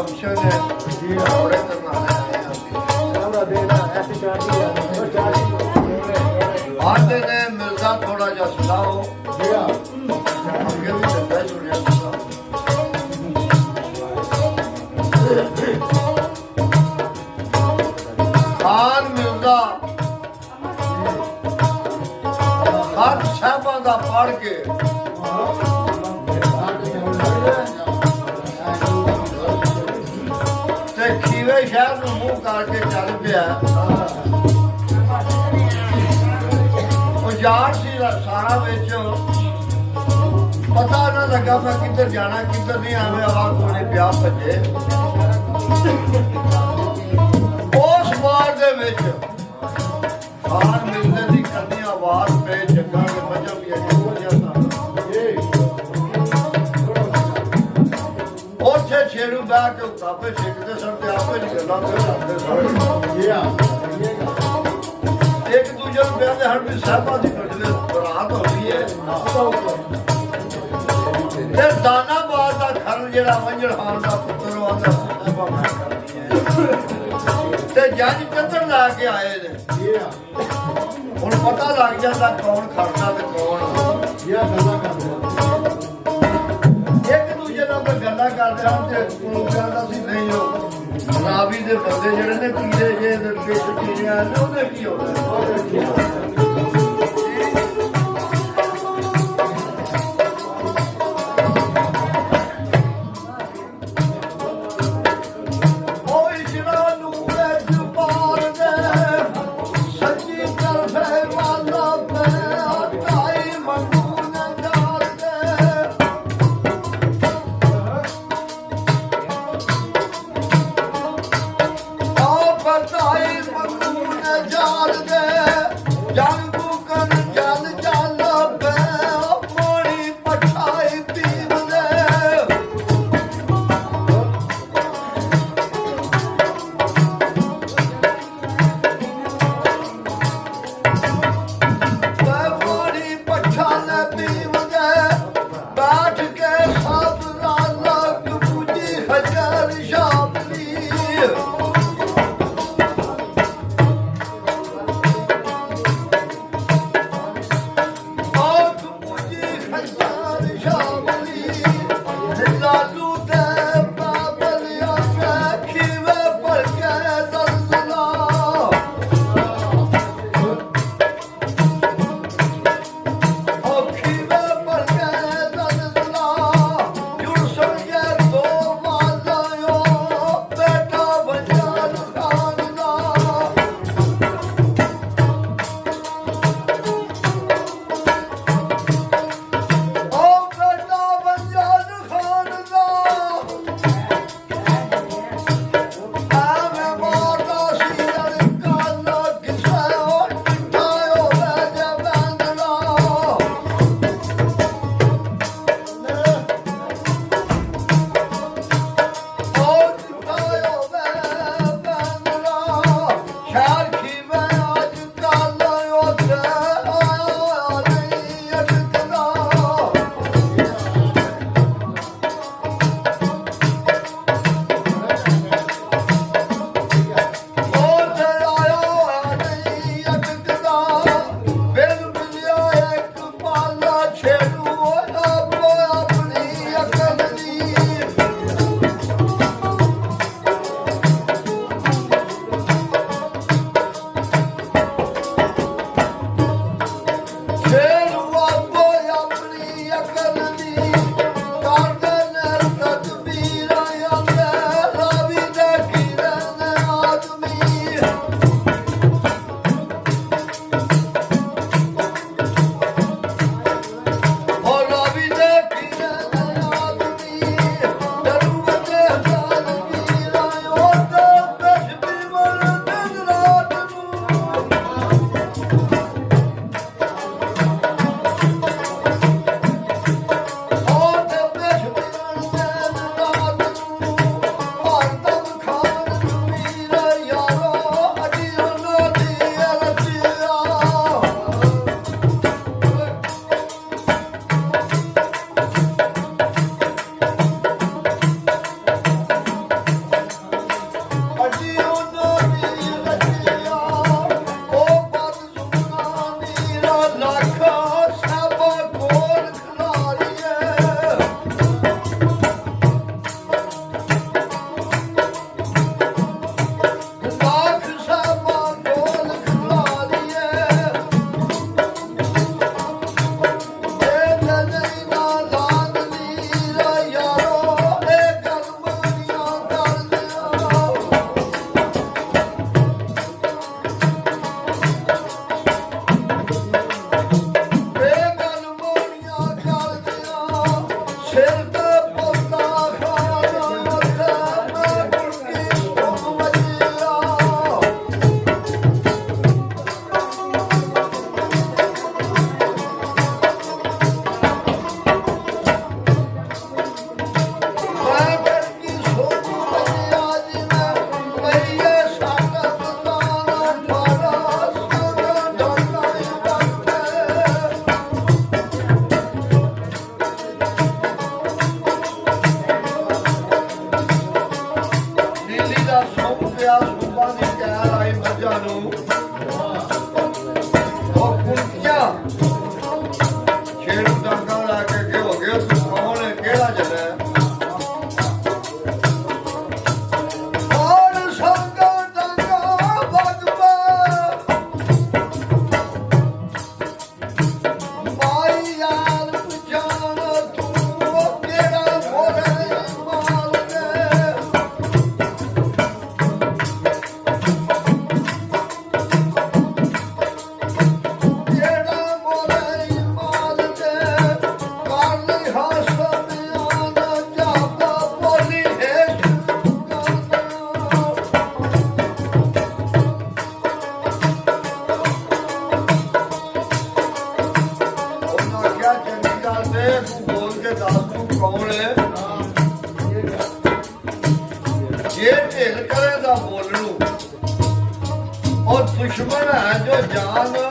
function है जी घोड़े करना आते ने मिर्जा थोड़ा जा सुनाओ आगे भी चलता है सुनिया खान मिर्जा हर साहबा का पढ़ के खीवे शहर में मुंह करके चल पिया यार सी सारा बिच पता ना लगा मैं किधर जाना किधर नहीं आवे आवाज कोने पिया भजे उस बार दे विच खान मिलने की करनी आवाज पे जग्गा के मजा भी ਉੱਥੇ ਛੇੜੂ ਬਹਿ ਕੇ ਉਤਾਪੇ ਛੇਕਦੇ ਸਨ ਤੇ ਆਪੇ ਹੀ ਗੱਲਾਂ ਕਰਦੇ ਸਨ ਇੱਕ ਦੂਜੇ ਨੂੰ ਕਹਿੰਦੇ ਹਨ ਵੀ ਸਾਹਿਬਾਂ ਦੀ ਕੱਢਦੇ ਬਰਾਤ ਹੋਈ ਹੈ ਤੇ ਦਾਨਾਬਾਦ ਦਾ ਖਰ ਜਿਹੜਾ ਵੰਜੜ ਖਾਨ ਦਾ ਪੁੱਤਰ ਆਂਦਾ ਸਾਹਿਬਾਂ ਮੈਂ ਕਰਨੀ ਹੈ ਤੇ ਜੱਜ ਚੱਤਰ ਲਾ ਕੇ ਆਏ ਨੇ ਹੁਣ ਪਤਾ ਲੱਗ ਜਾਂਦਾ ਕੌਣ ਖੜਦਾ ਤੇ ਕੌਣ ਇਹ ਗੱਲਾਂ ਕਰਦੇ ਗੱਲਾਂ ਕਰਦੇ ਹਨ ਤੇ ਕਹਿੰਦਾ ਸੀ ਨਹੀਂ ਉਹ ਰਾਵੀ ਦੇ ਬੰਦੇ ਜਿਹੜੇ ਨੇ ਕੀੜੇ ਜੇ ਦੇ ਵਿੱਚ ਕੀੜਿਆਂ ਨੇ ਉਹਦੇ ਕੀ ਹੋਣਾ जान ਕਹਿ ਆਈ ਮੱਝਾਂ ਨੂੰ ਉਹ ਕੁੰਤੀਆਂ ਛੇੜ ਡਾਂਗਾ ਲਾ ਕੇ ਕਿ ਹੋ ਗਿਆ ਤੂੰ ਕੌਣ ਹੈ ਕਿਹੜਾ ਜਨਾ दुश्मन है जो जान